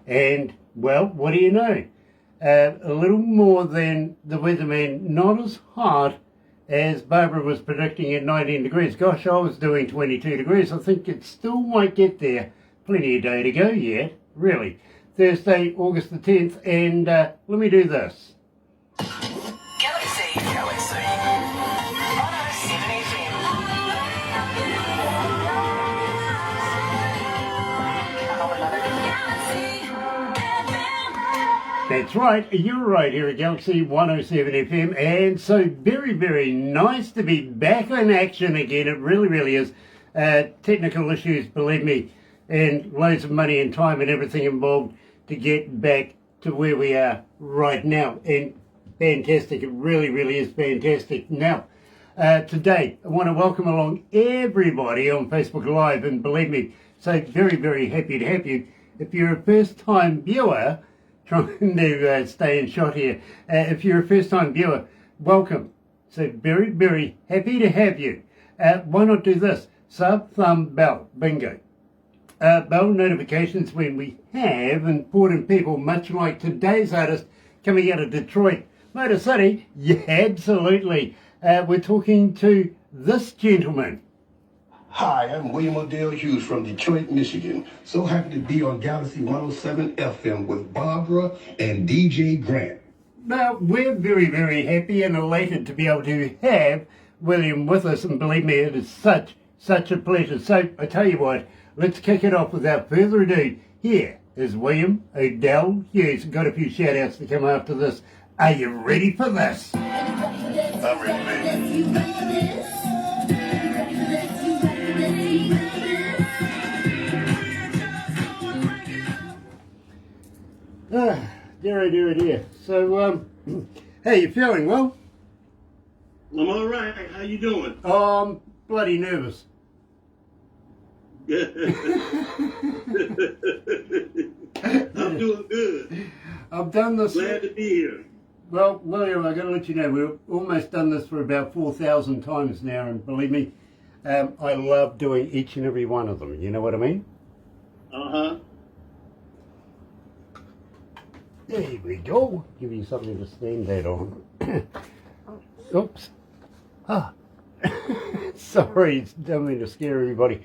And, well, what do you know? A little more than the weatherman, not as hot as Barbara was predicting at 19 degrees. Gosh, I was doing 22 degrees. I think it still might get there. Plenty of day to go yet, really. Thursday, August the 10th, and let me do this. Galaxy 107fm. That's right, you're right here at Galaxy 107fm, and so very, very nice to be back in action again. It really, really is. Technical issues, believe me, and loads of money and time and everything involved to get back to where we are right now. And fantastic, it really, really is fantastic. Now, today, I want to welcome along everybody on Facebook Live, and believe me, so very, very happy to have you. If you're a first-time viewer, trying to stay in shot here, if you're a first-time viewer, welcome. So very, very happy to have you. Why not do this? Sub, thumb, bell, bingo. Bell notifications when we have important people, much like today's artist coming out of Detroit, Motor City. Yeah, absolutely. We're talking to this gentleman. Hi, I'm William O'Dell Hughes from Detroit, Michigan. So happy to be on Galaxy 107 FM with Barbara and DJ Grant. Now, we're very, very happy and elated to be able to have William with us, and believe me, it is such a pleasure. So, I tell you what, let's kick it off without further ado. Here is William O'Dell Hughes. Got a few shout-outs to come after this. Are you ready for this? I'm ready, baby. Dear. So, how you feeling? Well? I'm all right. How you doing? I'm bloody nervous. I'm doing good. I've done this. Glad to be here. Well, William, I've got to let you know, we've almost done this for about 4,000 times now, and believe me, I love doing each and every one of them. You know what I mean? Uh-huh. There we go. Give you something to stand that on. Oops. Sorry, don't mean to scare everybody.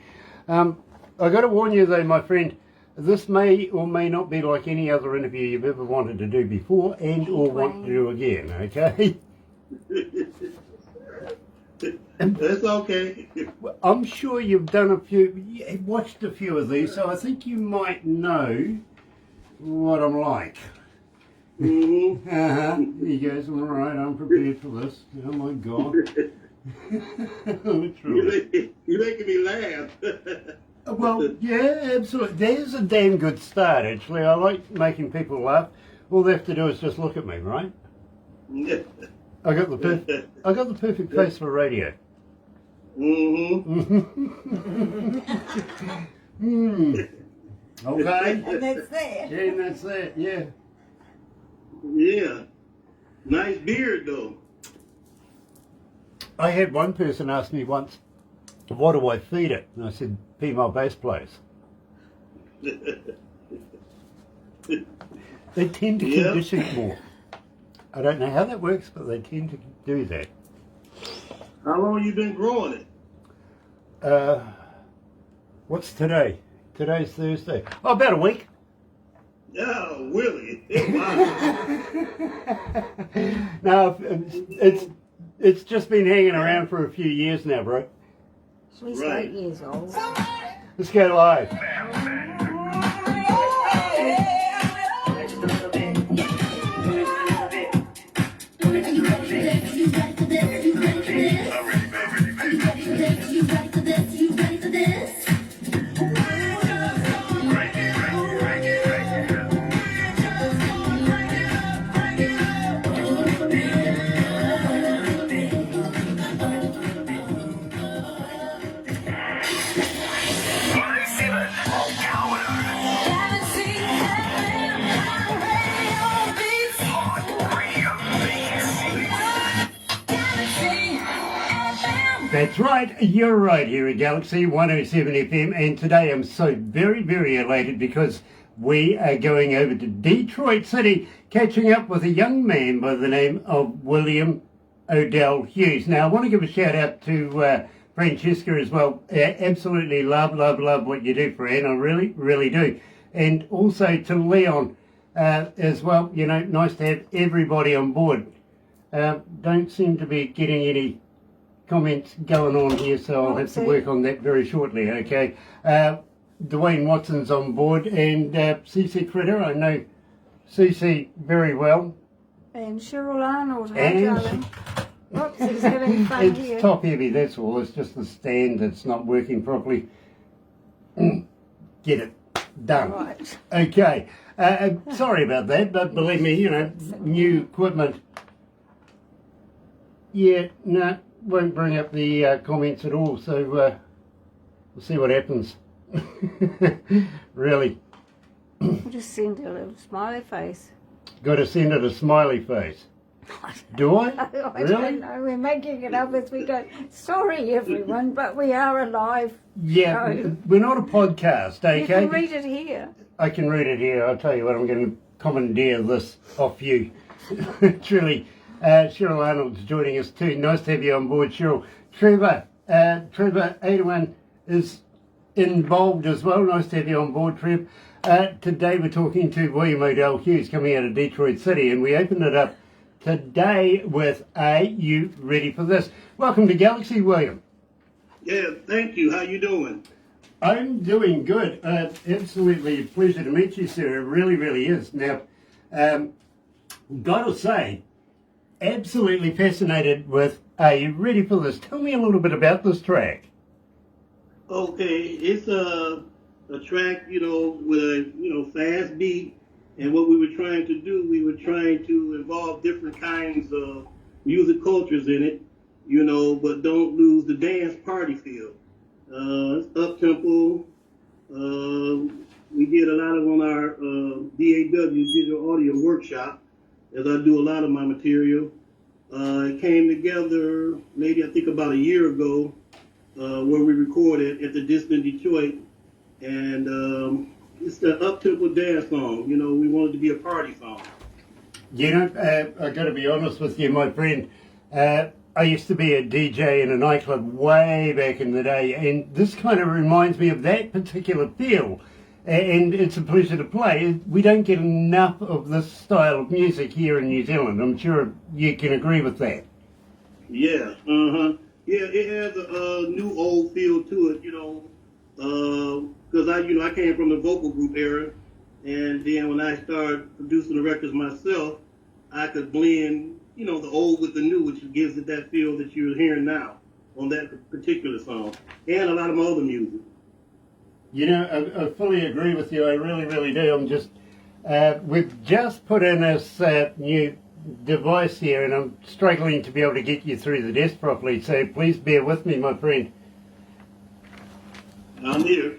I got to warn you though, my friend, this may or may not be like any other interview you've ever wanted to do before and or want to do again, okay? That's okay. I'm sure you've done watched a few of these, so I think you might know what I'm like. Mm-hmm. He goes, all right, I'm prepared for this. Oh my God. Literally. You're making me laugh. Well, yeah, absolutely. There's a damn good start, actually. I like making people laugh. All they have to do is just look at me, right? I got the perfect face for radio. Mm-hmm. Okay. And that's that. Yeah, and that's that, yeah. Yeah. Nice beard, though. I had one person ask me once, what do I feed it? And I said, female bass players. They tend to condition more. I don't know how that works, but they tend to do that. How long you been growing it? What's today? Today's Thursday. Oh, about a week. Oh, really? Wow. No, it's just been hanging around for a few years now, bro. She's Right. 8 years old. Let's go live. That's right, you're right here at Galaxy 107 FM, and today I'm so very, very elated because we are going over to Detroit City, catching up with a young man by the name of William O'Dell Hughes. Now, I want to give a shout out to Francesca as well. Absolutely love what you do, Fran. I really do. And also to Leon as well. You know, nice to have everybody on board. Don't seem to be getting any comments going on here, so I'll have to work on that very shortly, okay? Dwayne Watson's on board, and Cece Critter, I know Cece very well. And Cheryl Arnold, hi And- darling. Oops, he's having fun It's here. top heavy, that's all. It's just the stand that's not working properly. Get it done. Right. Okay. Sorry about that, but believe me, you know, new equipment. Yeah, no, won't bring up the comments at all, so we'll see what happens. Really. We'll just send a little smiley face. Got to send it a smiley face. Do I? I Really? don't know, we're making it up as we go. Sorry everyone, but we are a live Yeah, show. we're not a podcast, okay? You can read it here. I can read it here. I'll tell you what, I'm going to commandeer this off you. Truly. Cheryl Arnold's joining us too. Nice to have you on board, Cheryl. Trevor 81 is involved as well. Nice to have you on board, Trev. Today we're talking to William O'Dell Hughes coming out of Detroit City, and we opened it up today with Are You Ready for This? Welcome to Galaxy, William. Yeah, thank you. How you doing? I'm doing good. Absolutely a pleasure to meet you, sir. It really is. Now, gotta say, absolutely fascinated with Are You Ready for This? Tell me a little bit about this track. Okay, it's a track, you know, with a fast beat, and what we were trying to do, we were trying to involve different kinds of music cultures in it, you know, but don't lose the dance party feel. It's up tempo. We did a lot of on our DAW digital audio workshop, as I do a lot of my material. It came together maybe I think about a year ago, where we recorded at the Distant Detroit, and it's the up-tempo dance song. You know, we wanted to be a party song. You know, I got to be honest with you, my friend. I used to be a DJ in a nightclub way back in the day, and this kind of reminds me of that particular feel. And it's a pleasure to play. We don't get enough of this style of music here in New Zealand. I'm sure you can agree with that. Yeah, yeah, it has a new old feel to it, you know, because I came from the vocal group era, and then when I started producing the records myself, I could blend, you know, the old with the new, which gives it that feel that you're hearing now on that particular song, and a lot of my other music. You know, I fully agree with you. I really do. I'm just, we've just put in this new device here, and I'm struggling to be able to get you through the desk properly, so please bear with me, my friend. I'm here.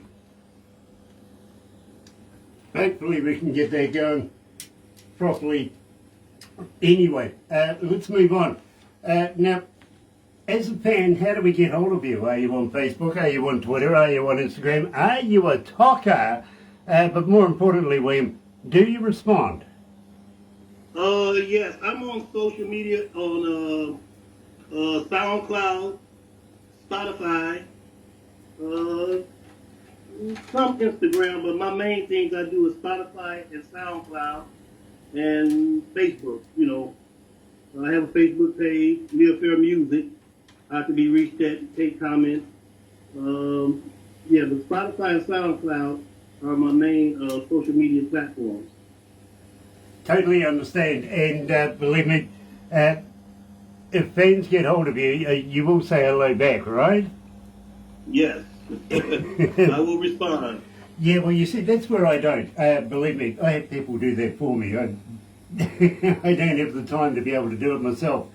Hopefully we can get that going properly. Anyway, let's move on. Now, as a fan, how do we get hold of you? Are you on Facebook? Are you on Twitter? Are you on Instagram? Are you a talker? But more importantly, William, do you respond? Yes, I'm on social media on SoundCloud, Spotify, some Instagram, but my main things I do is Spotify and SoundCloud and Facebook. You know, I have a Facebook page, Live Fair Music. I can be reached at, take comments. Yeah, but Spotify and SoundCloud are my main social media platforms. Totally understand, and believe me, if fans get hold of you, you will say hello back, right? Yes, I will respond. Yeah, well, you see, that's where I don't. Believe me, I have people do that for me. I don't have the time to be able to do it myself.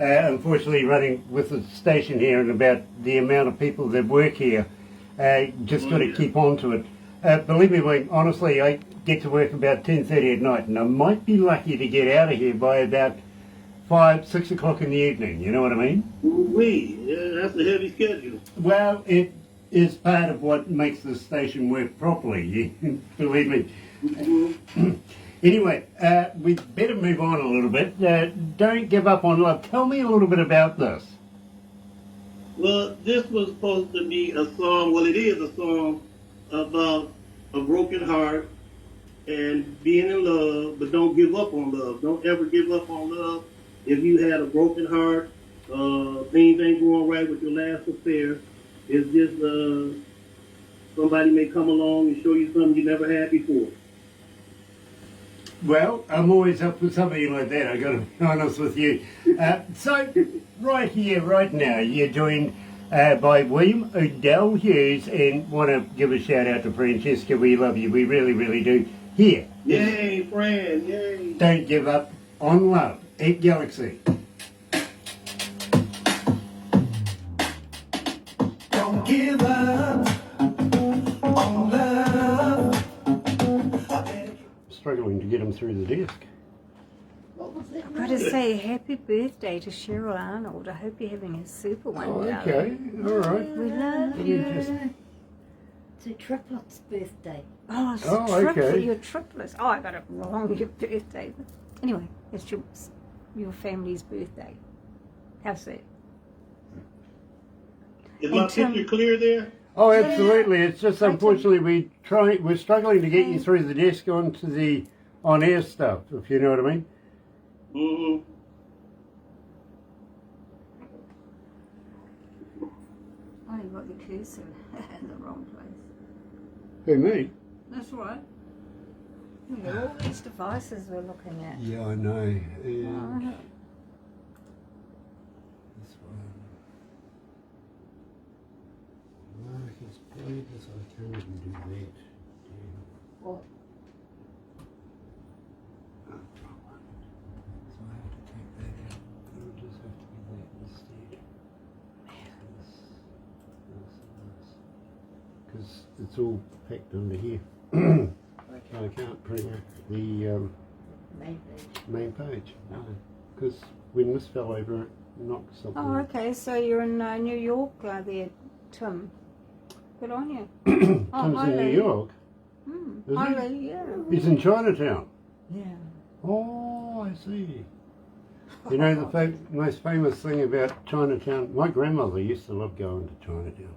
Unfortunately, running with the station here and about the amount of people that work here, just got to keep on to it. Believe me, Wayne, honestly, I get to work about 10:30 at night, and I might be lucky to get out of here by about 5, 6 o'clock in the evening. You know what I mean? Yeah, that's a heavy schedule. Well, it is part of what makes the station work properly. Believe me. Mm-hmm. Anyway, we better move on a little bit. Don't give up on love. Tell me a little bit about this. Well, this was supposed to be a song. Well, it is a song about a broken heart and being in love, but don't give up on love. Don't ever give up on love. If you had a broken heart, things ain't going right with your last affair. It's just somebody may come along and show you something you never had before. Well, I'm always up for something like that, I've got to be honest with you. So, right here, right now, you're joined by William O'Dell Hughes, and want to give a shout out to Francesca. We love you, we really, really do. Here. Yay, friend, yay. Don't give up on love at Galaxy. Don't give up on love. Struggling to get him through the desk. I've got to say happy birthday to Cheryl Arnold. I hope you're having a super one. Oh, darling. okay, all right. We love Let me you. just- To Triplet's birthday. Oh, it's Oh, okay. your triplets. Oh, I got it wrong. Your birthday. Anyway, it's your family's birthday. How's that? Is my And Tim- picture clear there? Oh, absolutely. It's just I can- unfortunately we're struggling to get you through the desk onto the on-air stuff, if you know what I mean. Mm-hmm. Oh, you got the cursor in the wrong place. Who, me? That's right. Look at all these devices we're looking at. Yeah, I know. And Oh, this one. Mark has played this. I can't even do that. Damn. What? Oh, wrong one. So I have to take that out. It'll just have to be that instead. Because it's all packed under here. I can't print out the Maybe. main page. No. Because when this fell over, it knocked something. Oh, okay. So you're in New York there, Tim. Good on you. Tim's hi, in New Lee. York. Is Hi, he? Lee, yeah. He's in Chinatown. Yeah. Oh, I see. You know the most famous thing about Chinatown? My grandmother used to love going to Chinatown.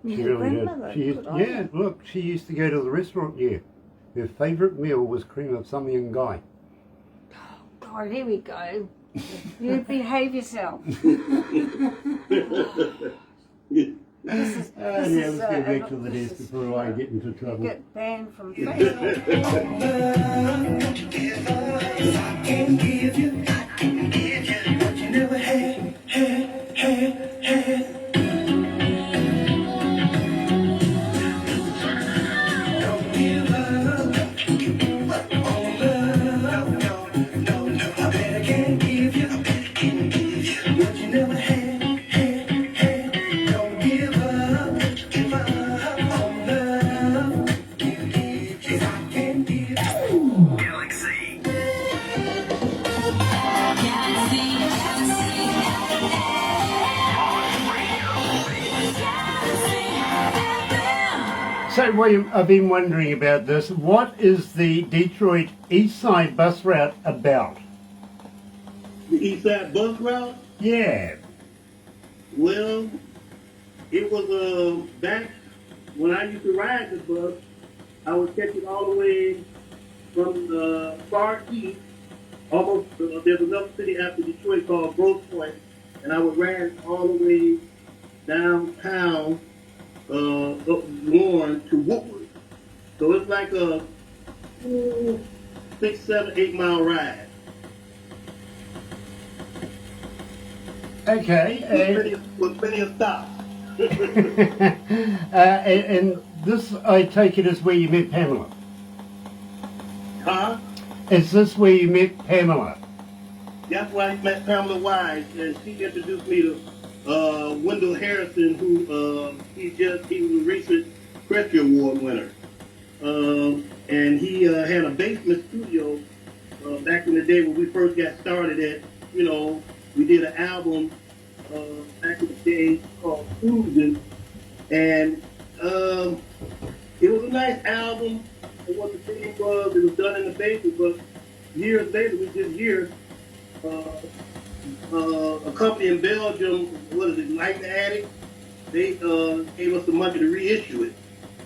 She Your really grandmother. did. She used, Good on yeah, you. look, she used to go to the restaurant. Yeah, her favourite meal was cream of some young guy. God, here we go. You behave yourself. This is, Yeah, let's go back to the desk before I get into trouble. Get banned from Facebook. I can give you what you never had. Don't give up on love. No. I bet I can give you what you never had. Don't give up on love. 'Cause I can give you. Galaxy. So, William, I've been wondering about this. What is the Detroit East Side bus route about? The East Side bus route? Yeah. Well, it was back when I used to ride the bus. I would catch it all the way from the far east, almost. There's another city after Detroit called Grosse Pointe, and I would ride all the way downtown, up Warren to Woodward. So it's like a 6, 7, 8 mile ride. Okay. With plenty of stops. And this, I take it, is where you met Pamela. Huh? Is this where you met Pamela? That's why I met Pamela Wise, and she introduced me to Wendell Harrison, who he was a recent Pressure Award winner. And he had a basement studio back in the day when we first got started at, we did an album back in the day called Cruising, and it was a nice album. what the thing was. It was done in the basement, but years later, we just hear a company in Belgium, what is it, Light the Attic, they gave us the money to reissue it.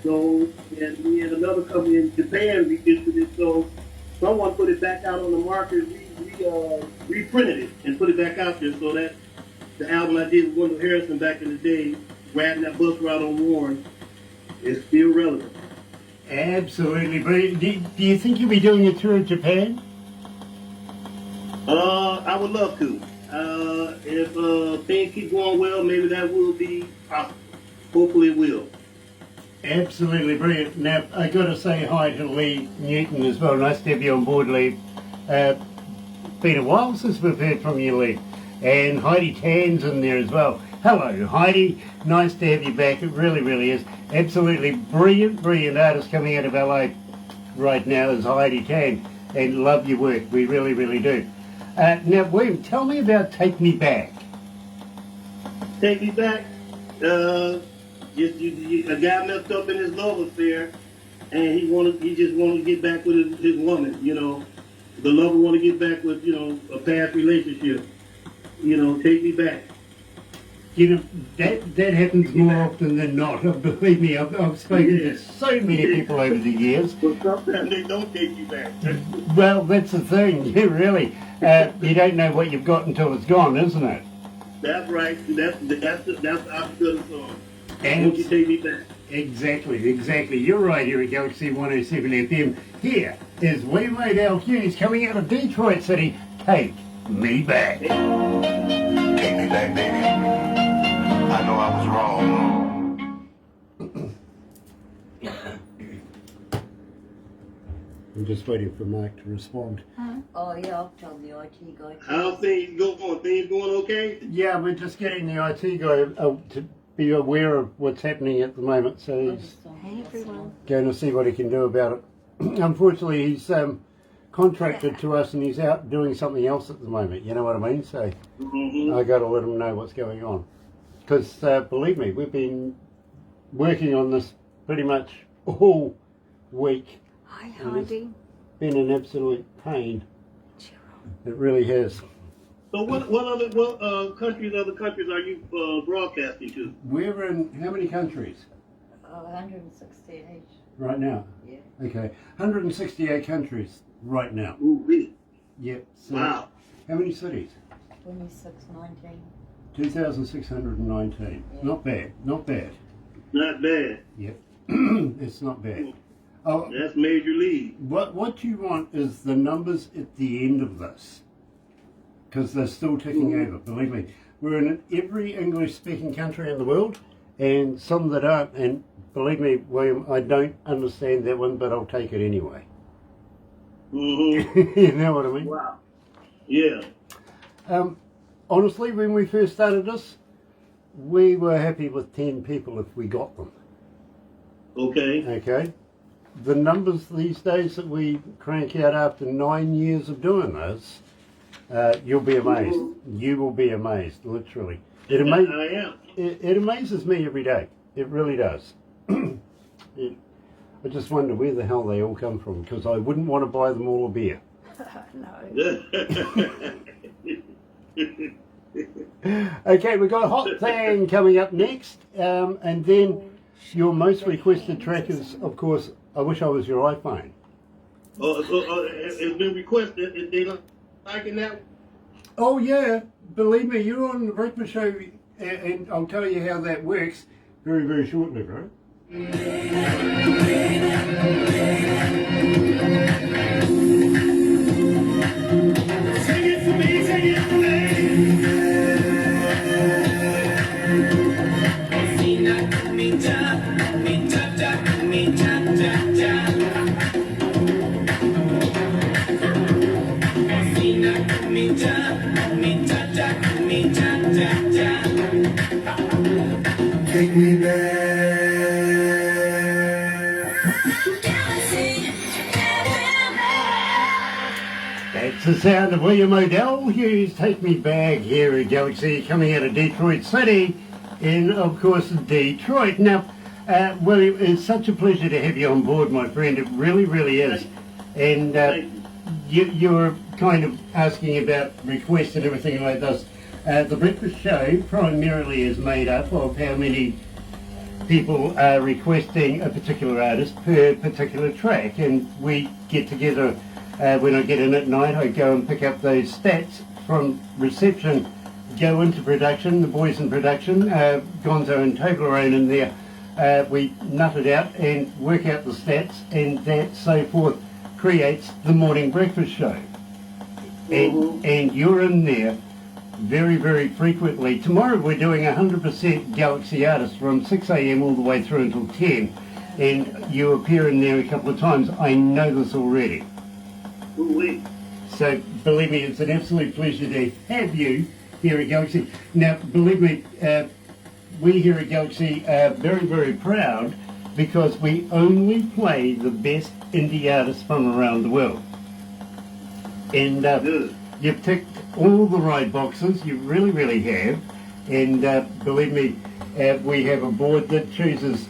So, and we had another company in Japan reissued it. So, someone put it back out on the market, reprinted it, and put it back out there. So that the album I did with Wendell Harrison back in the day, Riding That Bus Route on Warren, is still relevant. Absolutely brilliant. Do you think you'll be doing a tour of Japan? I would love to. If things keep going well, maybe that will be possible. Hopefully it will. Absolutely brilliant. Now, I got to say hi to Lee Newton as well. Nice to have you on board, Lee. Been a while since we've heard from you, Lee. And Heidi Tan's in there as well. Hello, Heidi. Nice to have you back. It really, really is. Absolutely brilliant, brilliant artist coming out of LA right now is Heidi Tan. And love your work. We really, really do. Now, William, tell me about Take Me Back. Take Me Back. A guy messed up in his love affair, and he just wanted to get back with his woman. You know, the lover want to get back with a past relationship. Take me back. You know, that happens more often than not. Believe me, I've spoken to so many people over the years. But sometimes they don't take you back. Well, that's the thing. You really, you don't know what you've got until it's gone, isn't it? That's right. That's the opposite of the song. And Won't you take me back? Exactly. You're right here at Galaxy 107 FM. Here is William O'Dell Hughes coming out of Detroit City. Take me back. Take me back, baby. I know I was wrong. I'm just waiting for Mike to respond. Oh yeah, I'll tell the IT guy. How's things going? Things going okay? Yeah, we're just getting the IT guy to be aware of what's happening at the moment, so he's Hey everyone. going to see what he can do about it. Unfortunately, he's contracted to us and he's out doing something else at the moment, you know what I mean? So I got to let him know what's going on. Because believe me, we've been working on this pretty much all week. Hi And it's Heidi. been an absolute pain. It really has. So what other countries are you broadcasting to? We're in how many countries 168. right now? Yeah. Okay, 168 countries right now. Ooh, really? Yep. So Wow. how many cities? 2619. 2,619. Yeah. Not bad. Not bad. Yep. It's not bad. Oh, That's major league. what you want is the numbers at the end of this, because they're still ticking over. Believe me, we're in every English-speaking country in the world, and some that aren't. And believe me, William, I don't understand that one, but I'll take it anyway. Mm-hmm. You know what I mean? Wow. Yeah. Honestly, when we first started this, we were happy with 10 people if we got them. Okay. Okay? The numbers these days that we crank out after 9 years of doing this, you'll be amazed. You will be amazed, literally. I am. It amazes me every day. It really does. I just wonder where the hell they all come from, because I wouldn't want to buy them all a beer. No. Okay, we've got a hot thing coming up next, and then your most requested track is, of course, I Wish I Was Your iPhone. It's been requested. Is they liking that? Oh yeah, believe me, you're on the breakfast show, and I'll tell you how that works very, very shortly, right? Sing it for me, sing it for me. Me da, me da da, me da da da. Me da da, me da da da. Take me back. That's the sound of William O'Dell Hughes. Take Me Back here at Galaxy, coming out of Detroit City in, of course, Detroit. Now, Well, it's such a pleasure to have you on board, my friend. It really, really is. And Thank you. you're kind of asking about requests and everything like this. The breakfast show primarily is made up of how many people are requesting a particular artist per particular track, and we get together when I get in at night. I go and pick up those stats from reception, go into production, the boys in production, Gonzo and Toblerone in there. We nut it out and work out the stats, and that so forth creates the morning breakfast show. And you're in there very, very frequently. Tomorrow we're doing 100% Galaxy artists from 6 a.m. all the way through until 10, and you appear in there a couple of times. I know this already. Ooh-wee. So believe me, it's an absolute pleasure to have you here at Galaxy. Now, believe me, we here at Galaxy are very, very proud because we only play the best indie artists from around the world. And Good. you've ticked all the right boxes, you really, really have. And believe me, we have a board that chooses,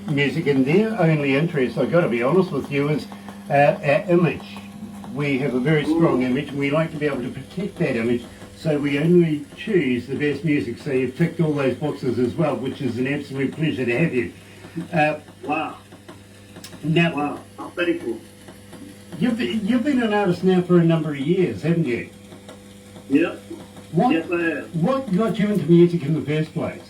music, and their only interest, I've got to be honest with you, is our image. We have a very strong image, and we like to be able to protect that image, so we only choose the best music. So you've ticked all those boxes as well, which is an absolute pleasure to have you. Wow. Now, Wow. I'm thankful. you've been an artist now for a number of years, haven't you? Yep. What, Yes, I have. what got you into music in the first place?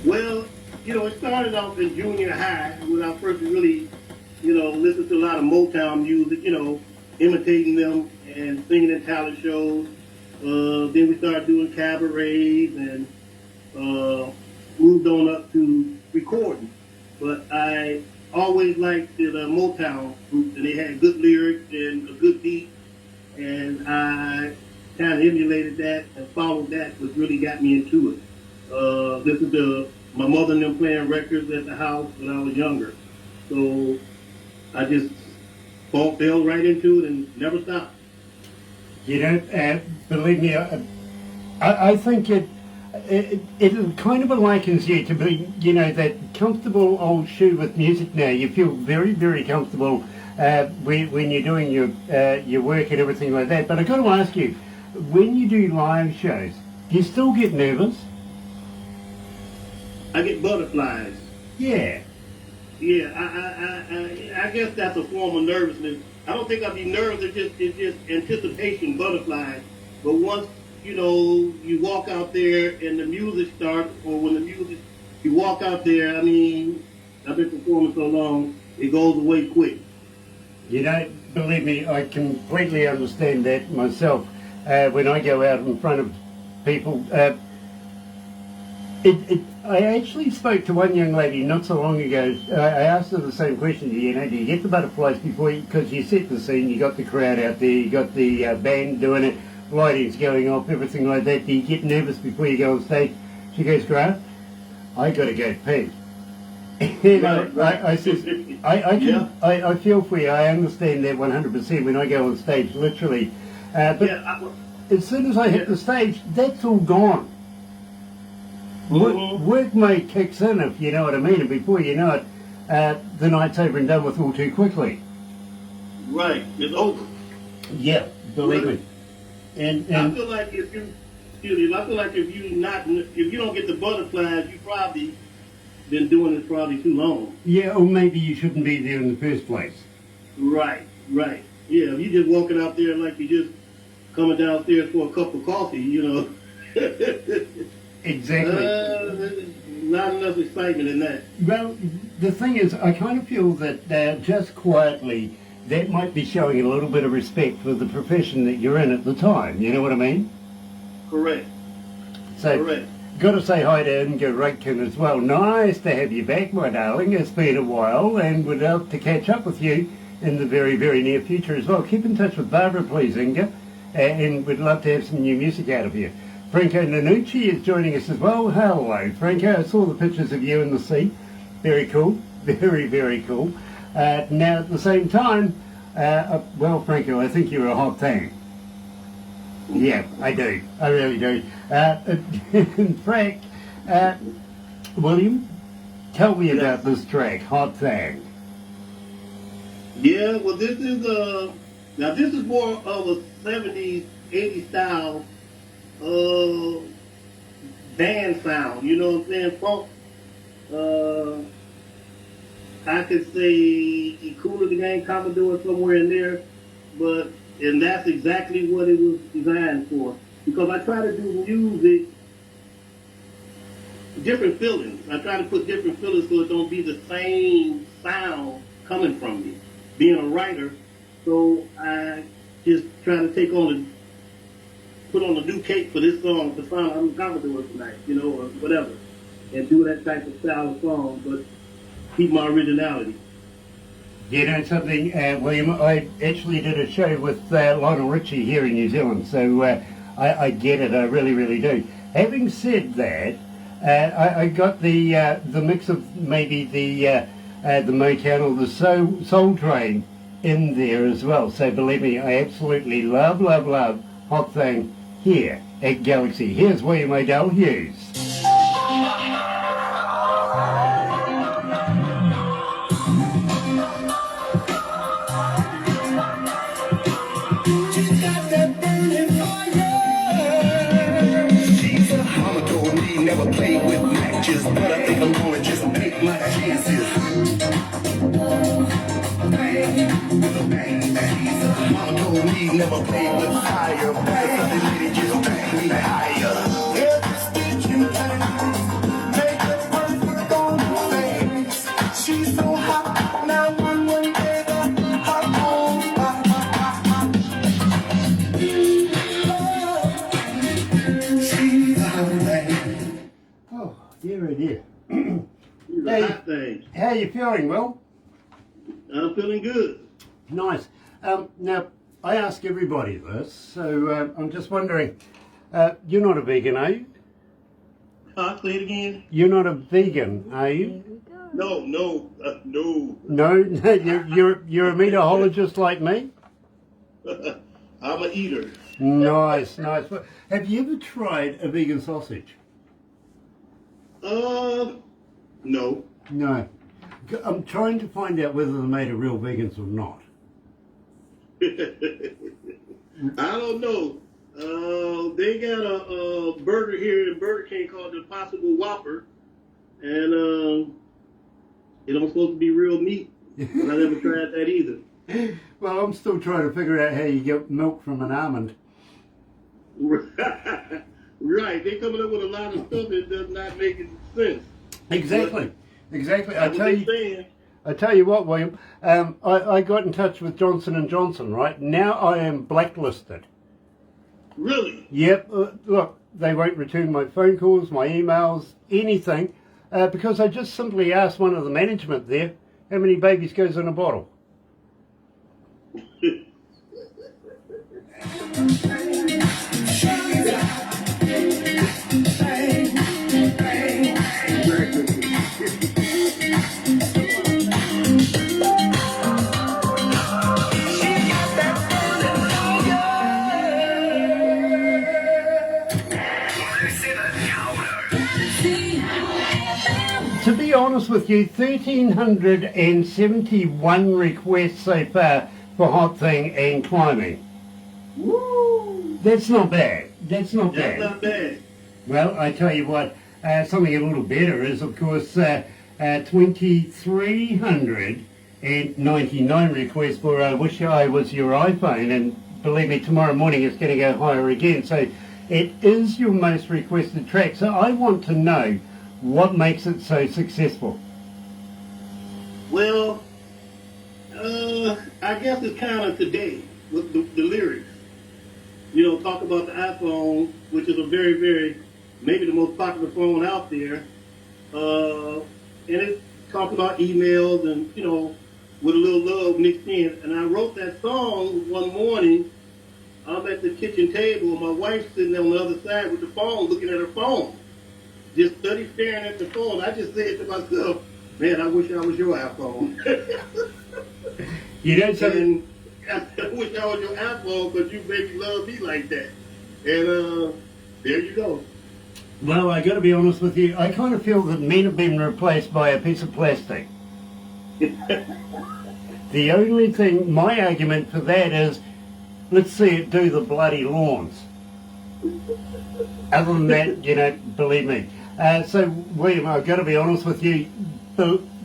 Well, it started off in junior high when I first really, listened to a lot of Motown music, imitating them and singing in talent shows. Then we started doing cabarets and moved on up to recording. But I always liked the Motown group, and they had good lyrics and a good beat, and I kind of emulated that and followed that, which really got me into it. Listened to my mother and them playing records at the house when I was younger. So I just fell right into it and never stopped. Believe me, I think it kind of likens you to be, that comfortable old shoe with music now. You feel very, very comfortable when you're doing your work and everything like that. But I've got to ask you, when you do live shows, do you still get nervous? I get butterflies. Yeah. Yeah, I guess that's a form of nervousness. I don't think I'd be nervous. It's just anticipation, butterflies. But once you walk out there and the music starts, or when you walk out there. I mean, I've been performing so long, it goes away quick. Believe me, I completely understand that myself. When I go out in front of people, I actually spoke to one young lady not so long ago. I asked her the same question. Do you get the butterflies before you, because you set the scene, you got the crowd out there, you got the band doing it, lighting's going off, everything like that. Do you get nervous before you go on stage? She goes, Grant, I got to go pee. I says, I feel for you. I understand that 100% when I go on stage, literally. But as soon as I hit the stage, that's all gone. Work mode kicks in, if you know what I mean, and before you know it, the night's over and done with all too quickly. Right, it's over. Yeah, believe me. And I feel like if you don't get the butterflies, you probably been doing this probably too long. Yeah, or maybe you shouldn't be there in the first place. Right. Yeah, if you just walking out there like you just coming downstairs for a cup of coffee, Exactly. Not enough excitement in that. Well, the thing is, I kind of feel that just quietly, that might be showing a little bit of respect for the profession that you're in at the time. You know what I mean? Correct. So, Correct. got to say hi to Inga Raitkin as well. Nice to have you back, my darling. It's been a while, and we'd love to catch up with you in the very, very near future as well. Keep in touch with Barbara, please, Inga, and we'd love to have some new music out of you. Franco Nanucci is joining us as well. Hello, Franco. I saw the pictures of you in the sea. Very cool. Very, very cool. Now, at the same time, well, Franco, I think you're a hot thing. Yeah, I do. I really do. In fact, William, tell me about this track, Hot Thing. Yeah, well, this is now this is more of a 70s, 80s style uh, band sound. You know what I'm saying? Funk. I could say Cooler the Gang, Commodore somewhere in there, and that's exactly what it was designed for. Because I try to do music, different feelings. I try to put different feelings so it don't be the same sound coming from me. Being a writer, so I just try to put on a new cake for this song to find I'm Commodore tonight, you know, or whatever, and do that type of style of song, but keep my originality. You know something, William, I actually did a show with Lionel Richie here in New Zealand, so I get it, I really, really do. Having said that, I got the mix of maybe the Motown or the Soul Train in there as well. So believe me, I absolutely love Hot Thing here at Galaxy. Here's William O'Dell Hughes. Never played with matches, but I think I'm gonna just take my chances. Mama told me never play with fire, but the lady just take me higher. Every stitch you can make a perfect on her face. She's so hot, now one day the hot she's a hot thing. Oh, dear, oh dear. It's a hot thing. How you feeling, Will? I'm feeling good. Nice. Now, I ask everybody this, so I'm just wondering, you're not a vegan, are you? Say it again. You're not a vegan, are you? No. No, you're a meatologist like me? I'm an eater. Nice. Have you ever tried a vegan sausage? No. No. I'm trying to find out whether they're made of real vegans or not. I don't know. They got a burger here in Burger King called the Impossible Whopper, and it don't supposed to be real meat. But I never tried that either. Well, I'm still trying to figure out how you get milk from an almond. Right, they coming up with a lot of stuff that does not make sense. Exactly. I tell you what, William. I got in touch with Johnson & Johnson. Right now, I am blacklisted. Really? Yep. Look, they won't return my phone calls, my emails, anything, because I just simply asked one of the management there how many babies goes in a bottle. To be honest with you, 1,371 requests so far for Hot Thing and climbing. Woo! That's not bad. That's not That's not bad. Well, I tell you what, something a little better is, of course, 2,399 requests for I Wish I Was Your iPhone, and believe me, tomorrow morning it's going to go higher again. So it is your most requested track. So I want to know what makes it so successful. Well, I guess it's kind of today with the lyrics. You know, talk about the iPhone, which is a very, very, maybe the most popular phone out there. And it talks about emails and, you know, with a little love mixed in. And I wrote that song one morning. I'm at the kitchen table, and my wife's sitting on the other side with the phone, looking at her phone. Just study staring at the phone. I just said to myself, man, I wish I was your iPhone. You know something? And I wish I was your iPhone because you made me love me like that. And there you go. Well, I got to be honest with you. I kind of feel that men have been replaced by a piece of plastic. The only thing, my argument for that is, let's see it do the bloody lawns. Other than that, you know, believe me. So, William, I've got to be honest with you.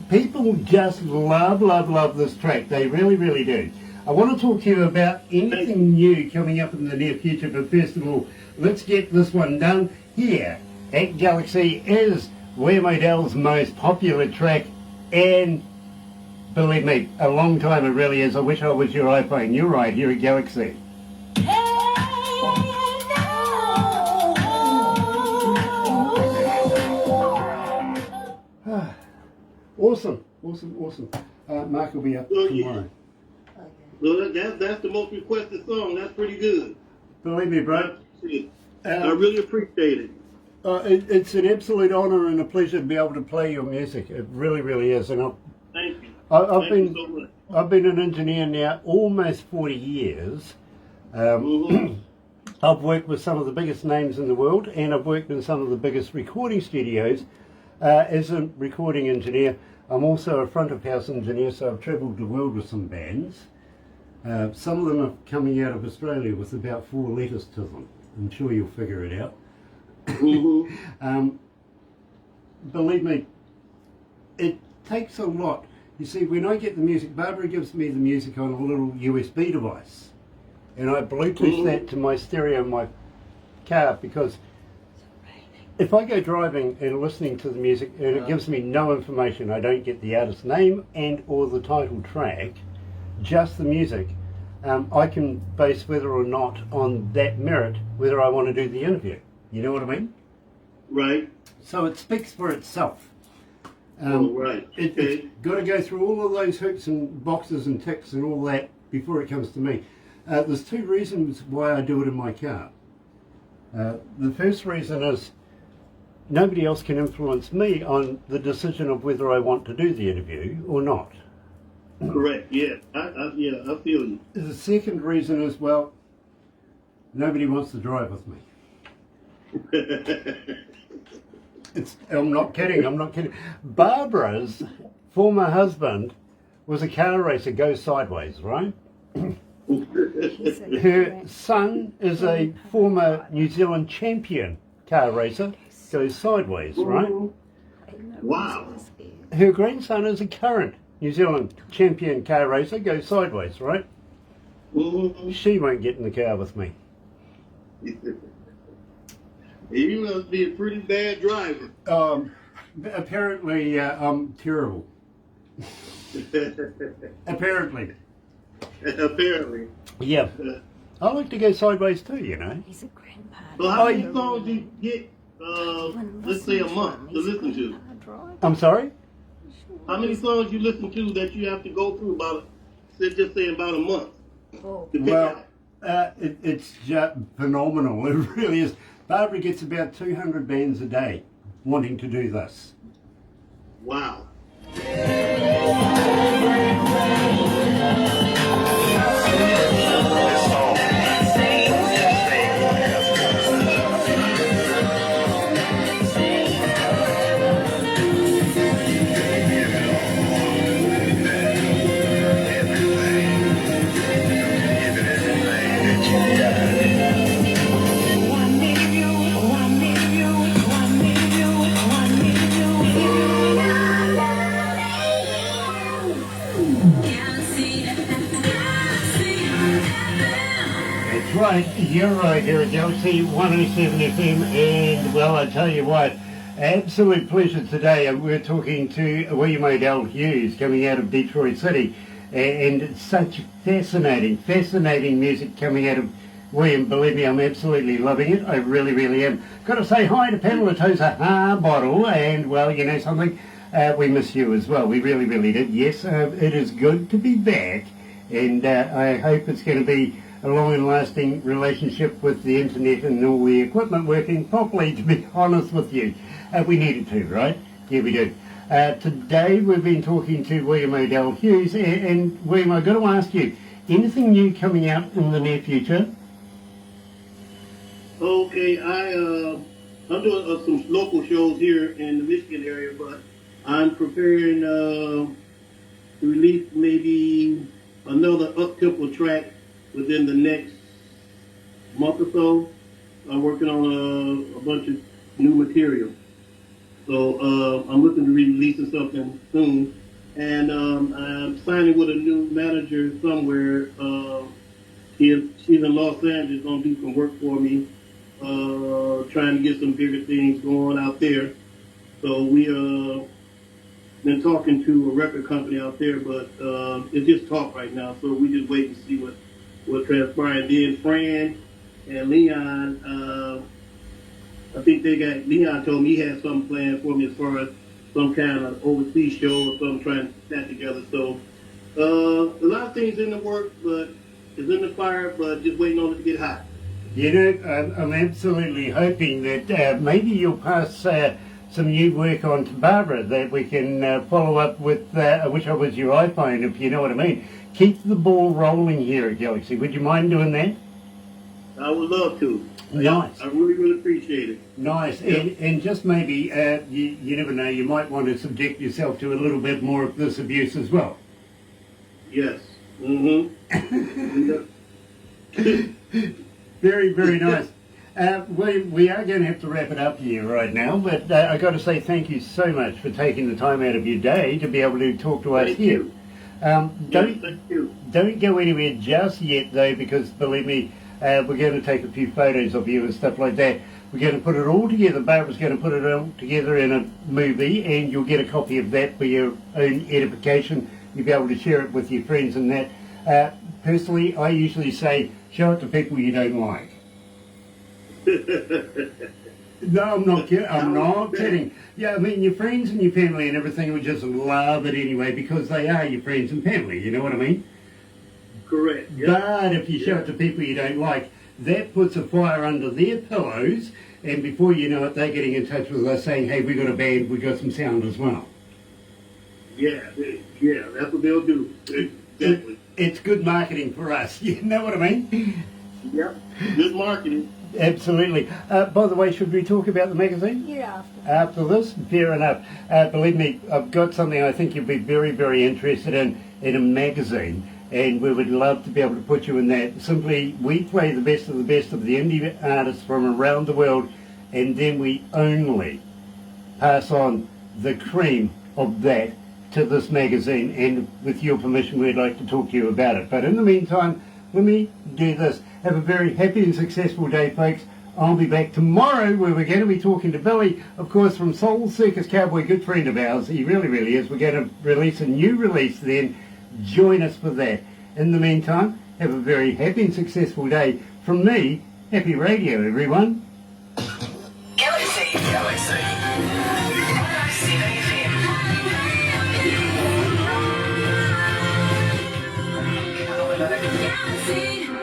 People just love this track. They really, really do. I want to talk to you about anything new coming up in the near future, but first of all, let's get this one done. Here at Galaxy is William O'Dell's most popular track, and believe me, a long time it really is. I wish I was your iPhone. You're right, here at Galaxy. Awesome. Mark will be up tomorrow. Well, that's the most requested song. That's pretty good. Believe me, bro. I really appreciate it. It's an absolute honour and a pleasure to be able to play your music. It really, really is. And Thank you. I've Thank you so much. I've been an engineer now almost 40 years. I've worked with some of the biggest names in the world, and I've worked in some of the biggest recording studios as a recording engineer. I'm also a front of house engineer, so I've travelled the world with some bands. Some of them are coming out of Australia with about 4 letters to them. I'm sure you'll figure it out. Believe me, it takes a lot. You see, when I get the music, Barbara gives me the music on a little USB device, and I Bluetooth that to my stereo in my car, because if I go driving and listening to the music and it gives me no information, I don't get the artist's name and or the title track, just the music, I can base whether or not on that merit whether I want to do the interview. You know what I mean? Right. So it speaks for itself. Right. It's got to go through all of those hoops and boxes and ticks and all that before it comes to me. There's 2 reasons why I do it in my car. The first reason is nobody else can influence me on the decision of whether I want to do the interview or not. Correct. Yeah. I feel you. The second reason is, well, nobody wants to drive with me. I'm not kidding. Barbara's former husband was a car racer, goes sideways, right? Her son is a former New Zealand champion car racer, goes sideways, right? Wow. Her grandson is a current New Zealand champion car racer, goes sideways, right? She won't get in the car with me. You must be a pretty bad driver. Apparently, I'm terrible. Apparently. Apparently. Yeah. I like to go sideways too, you know. He's a grandpa. So how many songs do you get, let's say a month to listen to? I'm sorry? How many songs you listen to that you have to go through about a month? Oh. To pick Well, out? it's just phenomenal. It really is. Barbara gets about 200 bands a day wanting to do this. Wow. Right, you're right here at Galaxy 107 FM, and well, I tell you what, absolute pleasure today. We're talking to William O'Dell Hughes coming out of Detroit City, and such fascinating music coming out of William. Believe me, I'm absolutely loving it. I really, really am. Got to say hi to Pamela Tosa Harbottle, and well, you know something, we miss you as well. We really, really did. Yes, it is good to be back, and I hope it's going to be a long and lasting relationship with the internet and all the equipment working properly, to be honest with you. We needed to, right? Yeah, we did. Today we've been talking to William O'Dell Hughes, and William, I've got to ask you, anything new coming out in the near future? Okay, I'm doing some local shows here in the Michigan area, but I'm preparing to release maybe another up-tempo track within the next month or so. I'm working on a bunch of new material. So I'm looking to be releasing something soon. And I'm signing with a new manager somewhere. She's in Los Angeles, going to do some work for me, trying to get some bigger things going out there. So we been talking to a record company out there, but it's just talk right now. So we just wait and see what transpires. Then Fran and Leon, I think Leon told me he had something planned for me as far as some kind of overseas show or something, trying to put that together. So a lot of things in the works, but it's in the fire, but just waiting on it to get hot. You know, I'm absolutely hoping that maybe you'll pass some new work on to Barbara that we can follow up with. I wish I was your iPhone, if you know what I mean. Keep the ball rolling here at Galaxy. Would you mind doing that? I would love to. Nice. I really, really appreciate it. Nice. Yeah. And just maybe, you never know, you might want to subject yourself to a little bit more of this abuse as well. Yes. Mm-hmm. Very, very nice. We are going to have to wrap it up here right now, but I got to say thank you so much for taking the time out of your day to be able to talk to us Thank here. you. Don't Thank you. don't go anywhere just yet though, because believe me, we're going to take a few photos of you and stuff like that. We're going to put it all together. Barbara's going to put it all together in a movie, and you'll get a copy of that for your own edification. You'll be able to share it with your friends and that. Personally, I usually say, show it to people you don't like. No, I'm not kidding. I'm not kidding. Yeah, I mean, your friends and your family and everything would just love it anyway because they are your friends and family. You know what I mean? Correct. Yep. But if you show it to people you don't like, that puts a fire under their pillows, and before you know it, they're getting in touch with us saying, hey, we got a band, we got some sound as well. Yeah, that's what they'll do. Exactly. It's good marketing for us. You know what I mean? Yep. Good marketing. Absolutely. By the way, should we talk about the magazine? Yeah. After this? Fair enough. Believe me, I've got something I think you'll be very, very interested in a magazine, and we would love to be able to put you in that. Simply, we play the best of the indie artists from around the world, and then we only pass on the cream of that to this magazine, and with your permission, we'd like to talk to you about it. But in the meantime, let me do this. Have a very happy and successful day, folks. I'll be back tomorrow where we're going to be talking to Billy, of course, from Soul Circus Cowboy, good friend of ours. He really, really is. We're going to release a new release then. Join us for that. In the meantime, have a very happy and successful day. From me, happy radio, everyone. Galaxy. Galaxy. 107 FM. Galaxy.